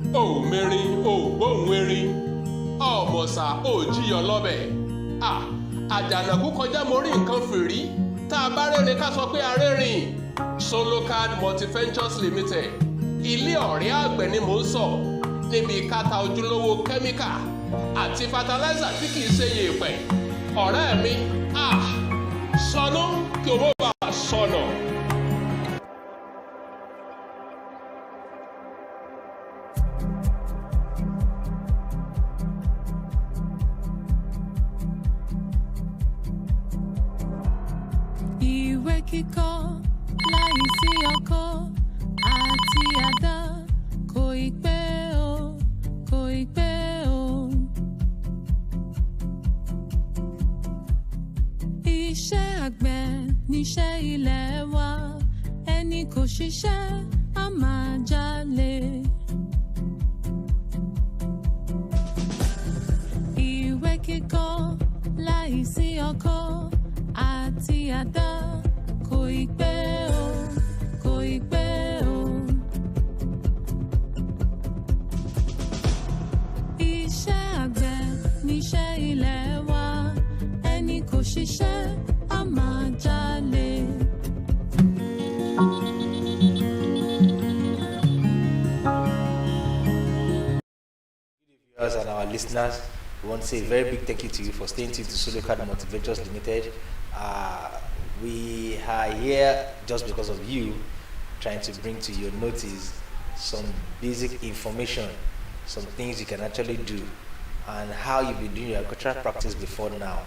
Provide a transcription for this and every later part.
Oh Mary, oh bóun erin ọ̀mọ̀sà ò jíyọ lọ́bẹ̀ àjànàkú kọjá mo rí nǹkan fìrí tá a bá rẹ́rìn ká sọ pé a rẹ́rìn. Solocard Multiventures Limited ilé ọ̀rẹ́ àgbẹ̀ ni mò ń sọ níbi káta ojúlówó kẹ́míkà àti fataláísà tí kìí ṣe yèèpẹ̀. Ọ̀rẹ́ mi sọnù kí owó bá a sọnù. Ìwé kíkọ láìsí ọkọ́ àti àdá kò ì pẹ́ o, kò ì pẹ́ o. Iṣẹ́ àgbẹ̀ níṣẹ́ ilẹ̀ wa, ẹni kò ṣiṣẹ́ á máa jalè. Ìwé kíkọ láìsí ọkọ́ àti àdá kò ì pẹ́ o, kò ì pẹ́ o. Iṣẹ́ àgbẹ̀ níṣẹ́ ilẹ̀ wa, ẹni kò ṣiṣẹ́ á máa jalè. Viewers and our listeners, we want to say a very big thank you to you for staying tuned to Solocard Multiventures Limited. We are here just because of you, trying to bring to your notice some basic information, some things you can actually do, and how you've been doing your agricultural practice before now.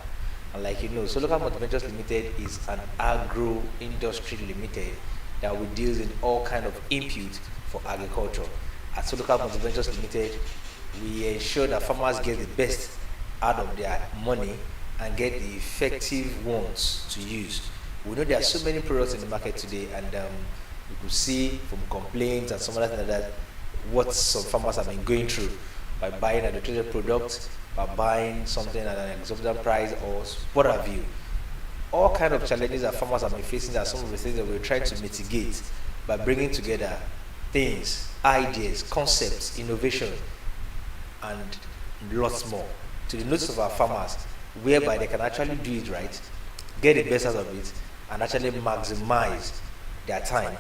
And like you know, Solocard Multiventures Limited is an agro industry limited that will deal in all kind of input for agriculture. At Solocard Multiventures Limited, we ensure that farmers get the best out of their money and get the effective ones to use. We know there are so many products in the market today, and you could see from complaints and some other things like that what some farmers have been going through by buying adulterated products, by buying something at an exorbitant price, or what have you. All kind of challenges that farmers have been facing are some of the things that we're trying to mitigate by bringing together things, ideas, concepts, innovation, and lots more to the notice of our farmers, whereby they can actually do it right, get the best out of it, and actually maximize their time,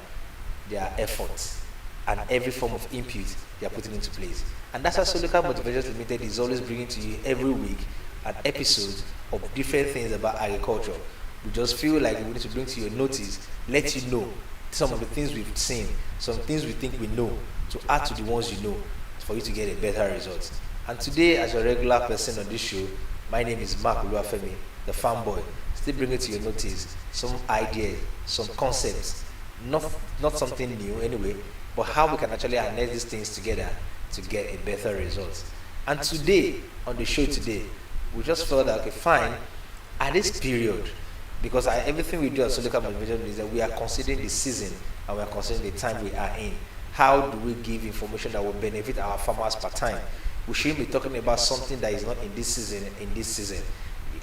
their efforts, and every form of input they are putting into place. And that's why Solocard Multiventures Limited is always bringing to you every week an episode of different things about agriculture. We just feel like we need to bring to your notice, let you know some of the things we've seen, some things we think we know, to add to the ones you know, for you to get a better result. And today, as a regular person on this show, my name is Mark Oluwafemi, the farm boy, still bringing to your notice some ideas, some concepts, not something new anyway, but how we can actually harness these things together to get a better result. And today, on the show today, we just felt that, okay, fine, at this period, because everything we do at Solocard Multiventures is that we are considering the season and we are considering the time we are in. How do we give information that will benefit our farmers per time? We shouldn't be talking about something that is not in this season.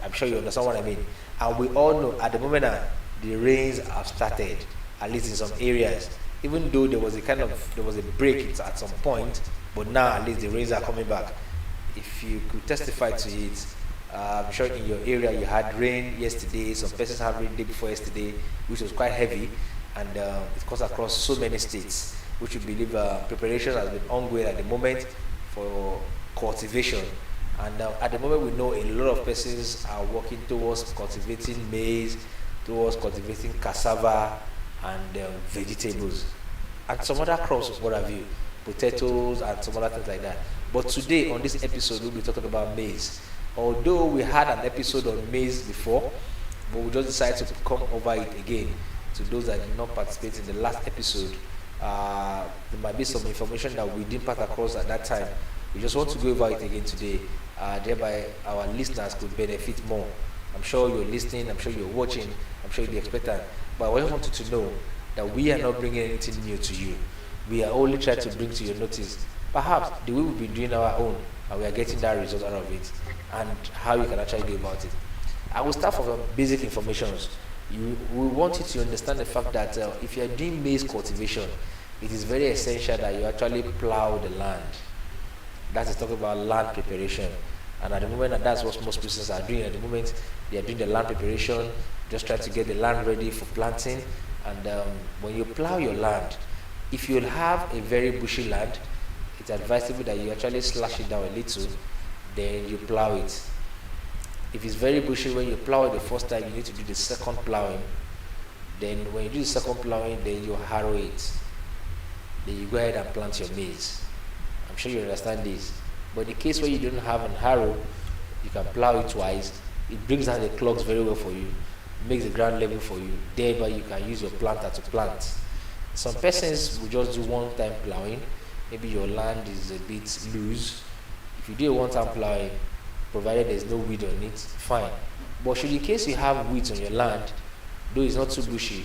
I'm sure you understand what I mean. And we all know at the moment the rains have started, at least in some areas. Even though there was a break at some point, but now at least the rains are coming back. If you could testify to it, I'm sure in your area you had rain yesterday. Some persons had rain the day before yesterday, which was quite heavy, and it goes across so many states, which we believe preparation has been ongoing at the moment for cultivation. And at the moment we know a lot of persons are working towards cultivating maize, towards cultivating cassava and vegetables, and some other crops, what have you, potatoes and some other things like that. But today on this episode we'll be talking about maize. Although we had an episode on maize before, but we just decided to come over it again. To those that did not participate in the last episode, there might be some information that we didn't pass across at that time. We just want to go over it again today, thereby our listeners could benefit more. I'm sure you're listening, I'm sure you're watching, I'm sure you'll be expectant. But I just wanted to know that we are not bringing anything new to you. We are only trying to bring to your notice, perhaps the way we've been doing our own, and we are getting that result out of it, and how you can actually go about it. I will start from basic information. We want you to understand the fact that if you are doing maize cultivation, it is very essential that you actually plow the land. That is talking about land preparation. And at the moment, that's what most persons are doing. At the moment, they are doing the land preparation, just trying to get the land ready for planting. And when you plow your land, if you have a very bushy land, it's advisable that you actually slash it down a little, then you plow it. If it's very bushy, when you plow it the first time, you need to do the second plowing. Then when you do the second plowing, then you harrow it. Then you go ahead and plant your maize. I'm sure you understand this. But in the case where you don't have an harrow, you can plow it twice. It brings down the clods very well for you, makes the ground level for you. Thereby you can use your planter to plant. Some persons will just do one-time plowing. Maybe your land is a bit loose. If you do a one-time plowing, provided there's no weed on it, fine. But should in case you have weeds on your land, though it's not too bushy,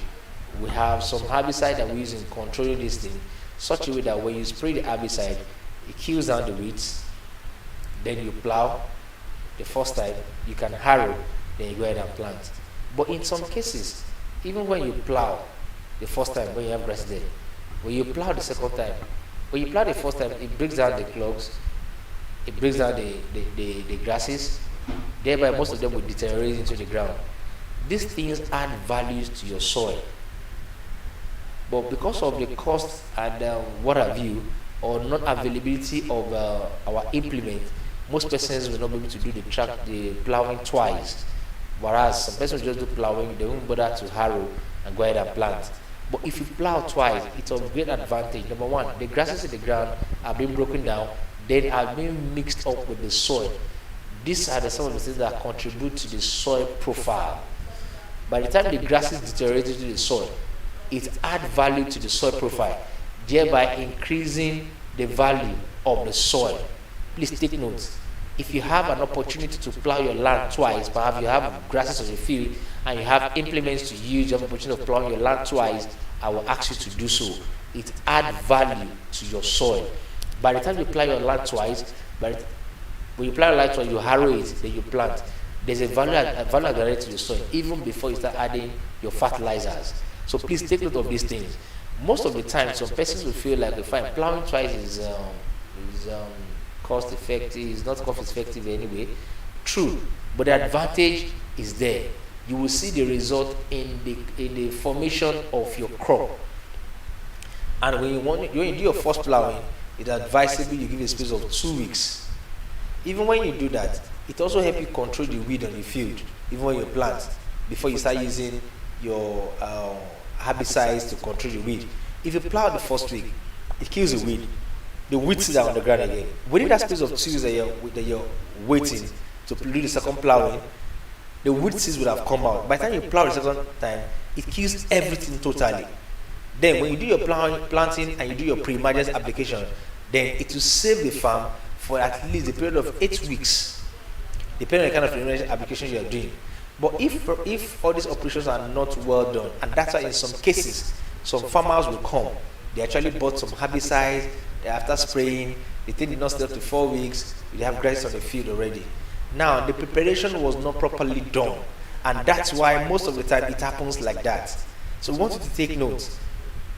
we have some herbicide that we use in controlling this thing, such a way that when you spray the herbicide, it kills down the weeds. Then you plow the first time, you can harrow, then you go ahead and plant. But in some cases, even when you plow the first time, when you have grass there, when you plow the second time, when you plow the first time, it breaks down the clogs, it breaks down the grasses, thereby most of them will deteriorate into the ground. These things add values to your soil. But because of the cost and what have you, or not availability of our implement, most persons will not be able to do the plowing twice. Whereas some persons just do plowing, they won't bother to harrow and go ahead and plant. But if you plow twice, it's of great advantage. Number one, the grasses in the ground are being broken down, then are being mixed up with the soil. These are some of the things that contribute to the soil profile. By the time the grasses deteriorate into the soil, it adds value to the soil profile, thereby increasing the value of the soil. Please take note. If you have an opportunity to plow your land twice, perhaps you have grasses on the field and you have implements to use, you have an opportunity of plowing your land twice, I will ask you to do so. It adds value to your soil. By the time you plow your land twice, when you plow your land twice, you harrow it, then you plant. There's a value added to the soil even before you start adding your fertilizers. So please take note of these things. Most of the time, some persons will feel like, fine, plowing twice is cost effective, it's not cost effective anyway. True, but the advantage is there. You will see the result in the formation of your crop. And when you do your first plowing, it's advisable you give a space of 2 weeks. Even when you do that, it also helps you control the weed on the field, even when you plant, before you start using your herbicides to control the weed. If you plow the first week, it kills the weed. The weed seeds are on the ground again. Within that space of 2 weeks that you're waiting to do the second plowing, the weed seeds would have come out. By the time you plow the second time, it kills everything totally. Then when you do your planting and you do your pre-emergence application, then it will save the farm for at least a period of 8 weeks, depending on the kind of pre-emergence application you are doing. But if all these operations are not well done, and that's why in some cases, some farmers will come, they actually bought some herbicides, after spraying, the thing did not stay up to 4 weeks, they have grass on the field already. Now, the preparation was not properly done, and that's why most of the time it happens like that. So we want you to take note.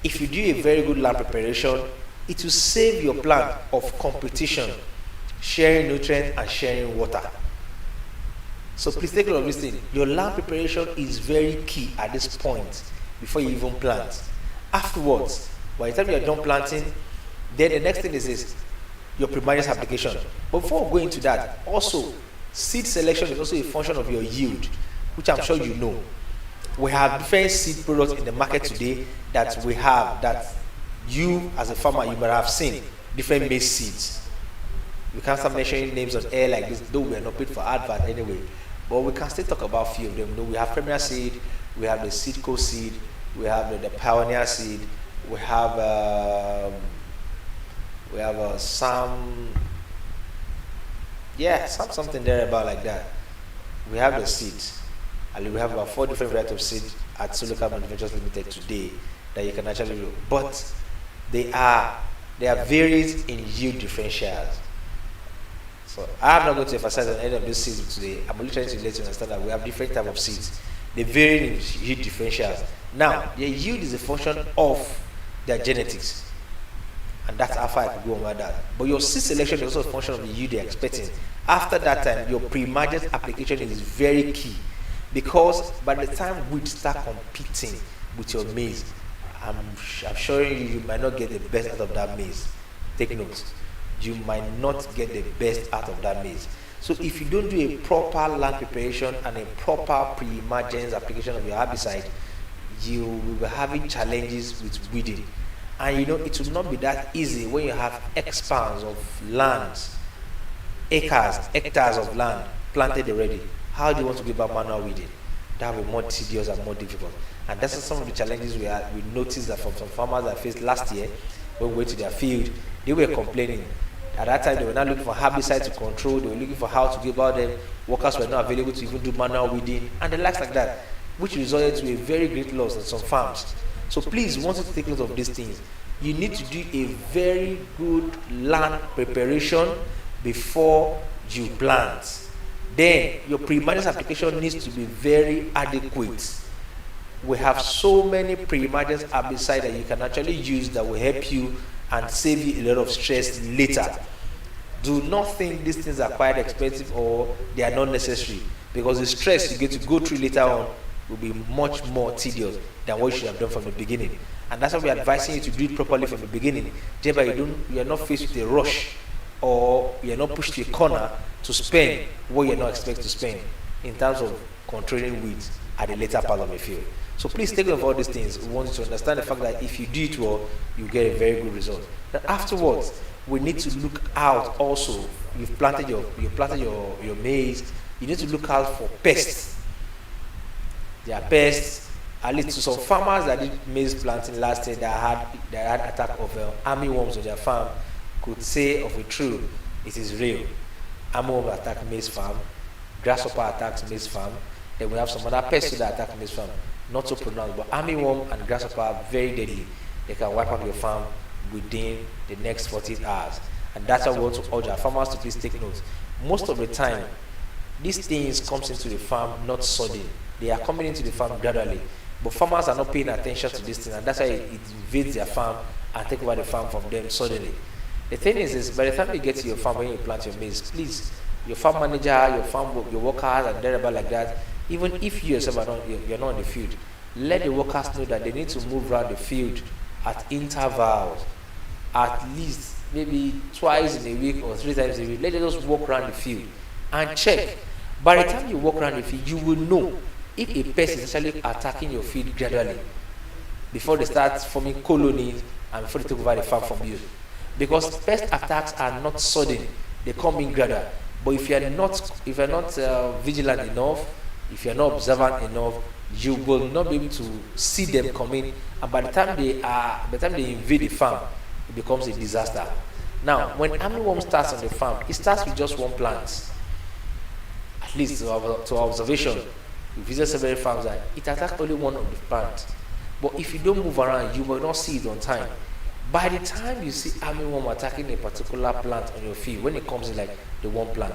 If you do a very good land preparation, it will save your plant of competition, sharing nutrients and sharing water. So please take note of this thing. Your land preparation is very key at this point before you even plant. Afterwards, by the time you are done planting, then the next thing is your pre-emergence application. But before we go into that, also seed selection is also a function of your yield, which I'm sure you know. We have different seed products in the market today that we have, that you as a farmer you might have seen, different maize seeds. We can't start mentioning names on air like this, though we are not paid for advert anyway. But we can still talk about a few of them. You know, we have Premier seed, we have the Seedco seed, we have the Pioneer seed, we have something there about like that. We have the seeds, and we have about 4 different varieties of seeds at Solo Carbon Ventures Limited today that you can actually do. But they are varied in yield differentials. So I'm not going to emphasize on any of these seeds today. I'm only trying to let you understand that we have different types of seeds. They vary in yield differentials. Now, their yield is a function of their genetics. and that's how far I could go over that. But your seed selection is also a function of the yield you're expecting. After that time, your pre-emergence application is very key, because by the time weeds start competing with your maize, I'm assuring you, you might not get the best out of that maize. Take note. You might not get the best out of that maize. So if you don't do a proper land preparation and a proper pre-emergence application of your herbicide, you will be having challenges with weeding. And you know, it will not be that easy when you have expanse of lands, acres, hectares of land planted already. How do you want to go about manual weeding? That will be more tedious and more difficult. And that's some of the challenges we noticed that from some farmers that faced last year when we went to their field. They were complaining. At that time, they were not looking for herbicide to control. They were looking for how to go about them. Workers were not available to even do manual weeding and the likes like that, which resulted to a very great loss on some farms. So please, once you take note of these things, you need to do a very good land preparation before you plant. Then your pre-emergence application needs to be very adequate. We have so many pre-emergence herbicides that you can actually use that will help you and save you a lot of stress later. Do not think these things are quite expensive or they are not necessary, because the stress you get to go through later on will be much more tedious than what you should have done from the beginning. And that's why we're advising you to do it properly from the beginning. Thereby you are not faced with a rush, or you are not pushed to a corner to spend what you are not expected to spend in terms of controlling weeds at the later part of the field. So please take note of all these things. We want you to understand the fact that if you do it well, you get a very good result. Then afterwards, we need to look out also. You've planted your maize. You need to look out for pests. There are pests. At least to some farmers that did maize planting last year that had attack of armyworms on their farm could say of a truth, it is real. Armyworm attack maize farm, grasshopper attacks maize farm. Then we have some other pests that attack maize farm. Not so pronounced, but armyworm and grasshopper are very deadly. They can wipe out your farm within the next 48 hours. And that's why we want to urge our farmers to please take note. Most of the time, these things comes into the farm not sudden. They are coming into the farm gradually. But farmers are not paying attention to this thing, and that's why it invades their farm and take over the farm from them suddenly. The thing is by the time you get to your farm when you plant your maize, please, your farm manager, your workers, and thereabout like that, even if you yourself you're not in the field, let the workers know that they need to move around the field at intervals, at least maybe twice in a week or 3 times a week. Let them just walk around the field and check. By the time you walk around the field, you will know if a pest is actually attacking your field gradually before they start forming colonies and before they take over the farm from you. Because pest attacks are not sudden; they come in gradual. But if you are not vigilant enough, if you are not observant enough, you will not be able to see them coming, and by the time they invade the farm, it becomes a disaster. Now, when armyworm starts on the farm, it starts with just one plant. At least to our observation, we visit several farms and it attacks only one of the plants. But if you don't move around, you will not see it on time. By the time you see armyworm attacking a particular plant on your field, when it comes in like the one plant,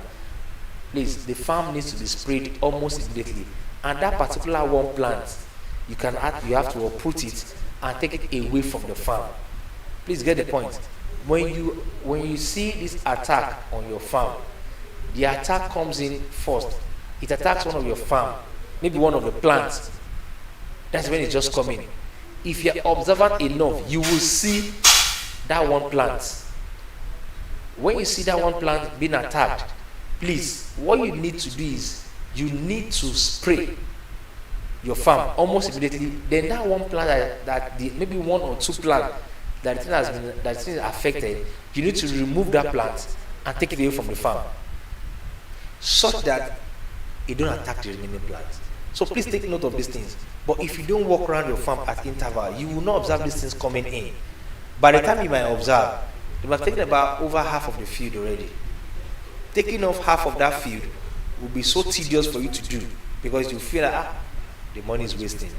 please, the farm needs to be sprayed almost immediately. And that particular one plant, you have to uproot it and take it away from the farm. Please get the point. When you see this attack on your farm, the attack comes in first. It attacks one of your farm, maybe one of the plants. That's when it's just coming. If you're observant enough, you will see that one plant. When you see that one plant being attacked, please, what you need to do is you need to spray your farm almost immediately. Then that one plant maybe one or two plants that is affected, you need to remove that plant and take it away from the farm, such that it don't attack the remaining plants. So please take note of these things. But if you don't walk around your farm at interval, you will not observe these things coming in. By the time you might observe, you must have taken about over half of the field already. Taking off half of that field will be so tedious for you to do, because you feel like the money is wasting.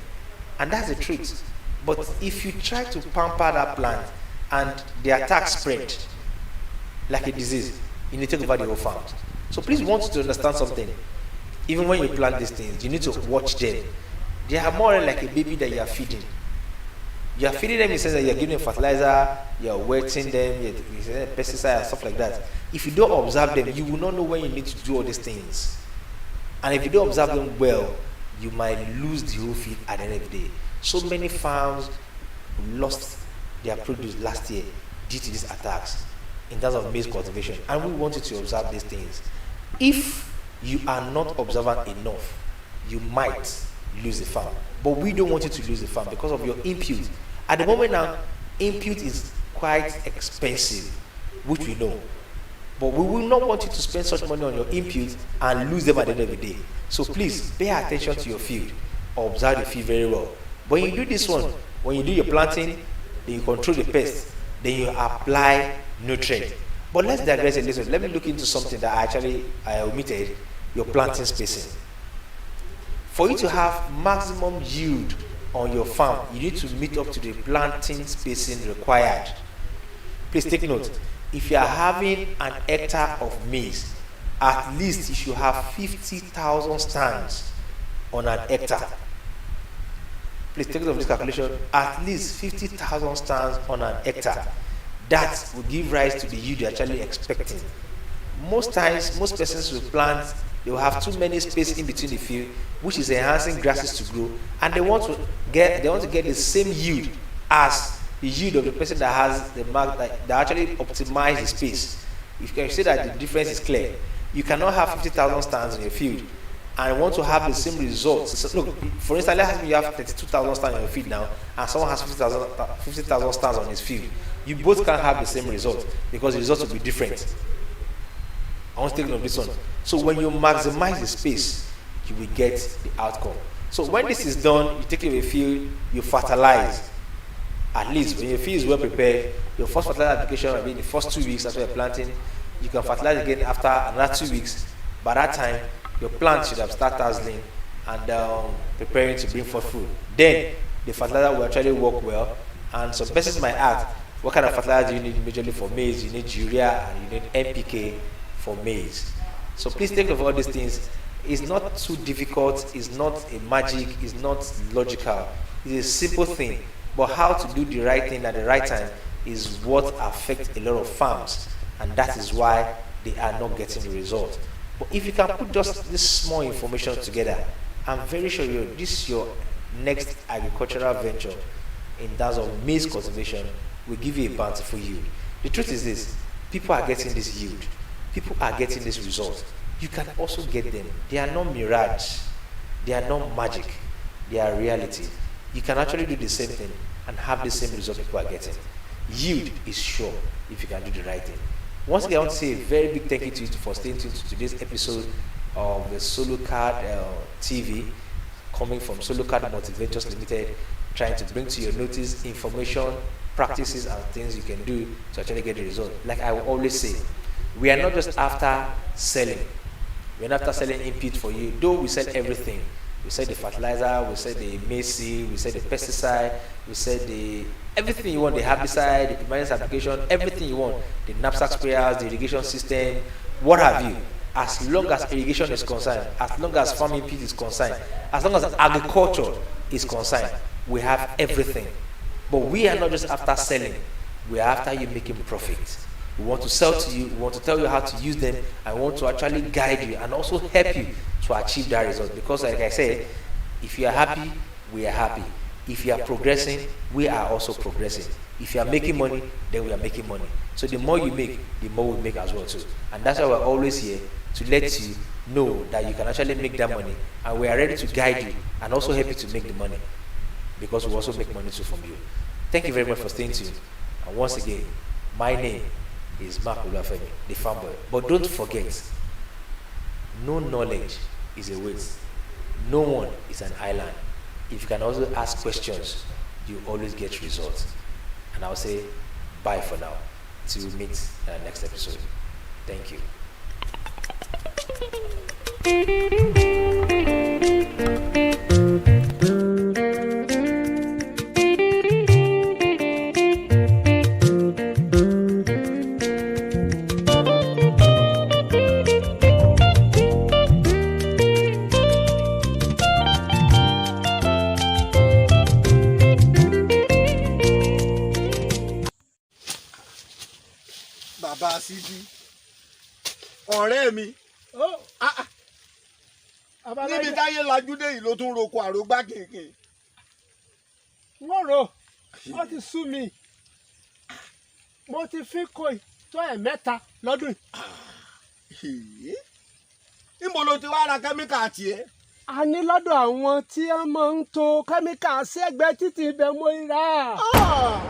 And that's the truth. But if you try to pamper that plant and the attack spread like a disease, you need to take over the whole farm. So please want you to understand something. Even when you plant these things, you need to watch them. They are more like a baby that you are feeding. You are feeding them in the sense that you are giving them fertilizer, you are wetting them, you are pesticide and stuff like that. If you don't observe them, you will not know when you need to do all these things. And if you don't observe them well, you might lose the whole field at the end of the day. So many farms lost their produce last year due to these attacks in terms of maize cultivation. And we want you to observe these things. If you are not observant enough, you might lose the farm. But we don't want you to lose the farm because of your input. At the moment now, input is quite expensive, which we know. But we will not want you to spend such money on your input and lose them at the end of the day. So please pay attention to your field. Observe the field very well. When you do this one, when you do your planting, then you control the pest, then you apply nutrient. But let's digress a little. Let me look into something that I omitted, your planting spacing. For you to have maximum yield on your farm, you need to meet up to the planting spacing required. Please take note. If you are having an hectare of maize, at least you should have 50,000 stands on an hectare. Please take note of this calculation. At least 50,000 stands on an hectare. That will give rise to the yield you're actually expecting. Most times, most persons will plant, they will have too many space in between the field, which is enhancing grasses to grow, and they want to get the same yield as the yield of the person that has the mark that actually optimize the space. If you can say that the difference is clear, you cannot have 50,000 stands in your field and want to have the same results. So look, for instance, let's say you have 32,000 stands on your field now, and someone has 50,000 stands on his field. You both can't have the same result because the results will be different. I want to take note of this one. So when you maximize the space, you will get the outcome. So when this is done, you take a field, you fertilize. At least when your field is well prepared, your first fertilizer application will be in the first 2 weeks after you're planting. You can fertilize again after another 2 weeks. By that time, your plant should have started dazzling and preparing to bring forth fruit. Then the fertilizer will actually work well. And some persons might ask, what kind of fertilizer do you need majorly for maize? You need urea and you need NPK for maize. So please take note of all these things. It's not too difficult, it's not a magic, it's not logical. It's a simple thing. But how to do the right thing at the right time is what affects a lot of farms, and that is why they are not getting the result. But if you can put just this small information together, I'm very sure this is your next agricultural venture in terms of maize cultivation will give you a bountiful yield. The truth is this, people are getting this yield, people are getting this result. You can also get them. They are not mirage, they are not magic, they are reality. You can actually do the same thing and have the same result people are getting. Yield is sure if you can do the right thing. Once again, I want to say a very big thank you to you for staying tuned to today's episode of the Solo Card TV, coming from Solo Card Multiventures Limited, trying to bring to your notice information, practices, and things you can do to actually get the result. Like I will always say, we are not just after selling. We're not after selling input for you, though we sell everything. We sell the fertilizer, we sell the maize, we sell the pesticide, we sell the everything you want, the herbicide, the permanent application, everything you want, the knapsack sprayers, the irrigation system, what have you. As long as irrigation is concerned, as long as farming input is concerned, as long as agriculture is concerned, we have everything. But we are not just after selling, we are after you making profit. We want to sell to you, we want to tell you how to use them, and we want to actually guide you and also help you to achieve that result. Because like I said, if you are happy, we are happy. If you are progressing, we are also progressing. If you are making money, then we are making money. So the more you make, the more we make as well too. And that's why we're always here to let you know that you can actually make that money, and we are ready to guide you and also help you to make the money, because we also make money too from you. Thank you very much for staying tuned. And once again, my name is Mark Olafemi, the farm boy. But don't forget, no knowledge is a waste. No one is an island. If you can also ask questions, you always get results. And I'll say bye for now. Till we meet in the next episode. Thank you. ọ̀rẹ́ mi níbi táyé lajú dé yìí ló tún roko àrògbá kéèké. wọ́n rò ó ti sú mi mo ti fi kó tó ẹ̀mẹ́ta lọ́dún yìí. níbo ló ti wá ra kẹ́míkà tiẹ̀. a ní lọ́dọ̀ àwọn tí wọ́n máa ń to kẹ́míkà sí ẹ̀gbẹ́ títì ibẹ̀ mo rà.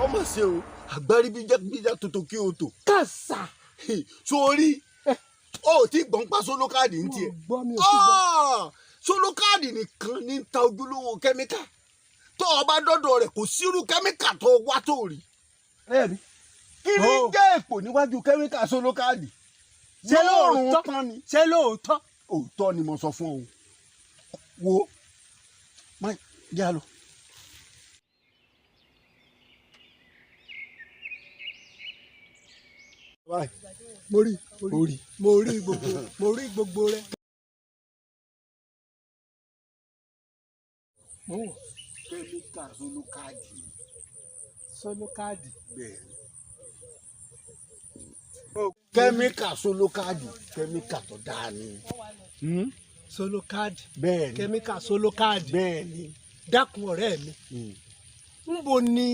ọmọ ṣe o àgbárí bíjà tuntun kí o tò. kàṣà. sórí o ti gbọ́n pa sólókàdì ń tiẹ̀. sólókàdì nìkan ní ta ojúlówó kẹ́míkà tó o bá dọ́dọ̀ rẹ̀ kò sírú kẹ́míkà tó wá tó rí. kí ni jẹ́ èpò níwájú kẹ́míkà sólókàdì. ṣé lóòótọ́ ni. ṣé lóòótọ́. òótọ́ ni mo sọ fún ọ wo má jẹ́ àlọ́. mo rí gbogbo rẹ. kẹ́míkà sólókàdì. sólókàdì. bẹ́ẹ̀ kẹ́míkà sólókàdì kẹ́míkà tó dáa ni. sólókàdì. bẹ́ẹ̀ ni kẹ́míkà sólókàdì. bẹ́ẹ̀ ni. dákun ọ̀rẹ́ mi níbo ni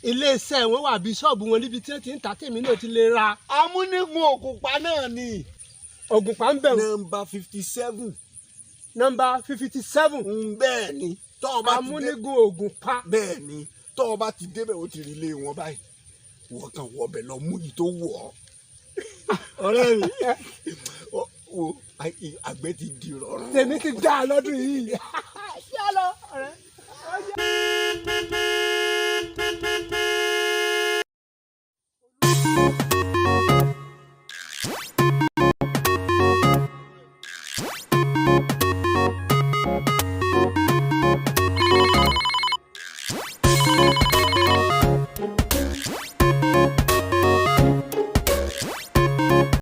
iléeṣẹ́ wọn wà bí ṣọ́ọ̀bù wọn níbi tí wọ́n ti ń ta tèmi náà ti lè ra. amúnigun ògùnpá náà ni. ògùnpá ń bẹ̀rù. nọ́mbà 57. nọ́mbà 57. bẹ́ẹ̀ ni tọ́ọ̀ bá ti dé amúnigun ògùnpá. bẹ́ẹ̀ ni tọ́ọ̀ bá ti débẹ̀ ó ti rí ilé wọn báyìí wọ́n kàn wọ ọbẹ̀ lọ mú yìí tó wọ̀ ọ́. ọ̀rẹ́ mi àgbẹ̀ ti di rọrùn. tèmi ti dá a lọ́dún yìí. yá lọ ọ̀rẹ́. Thank you.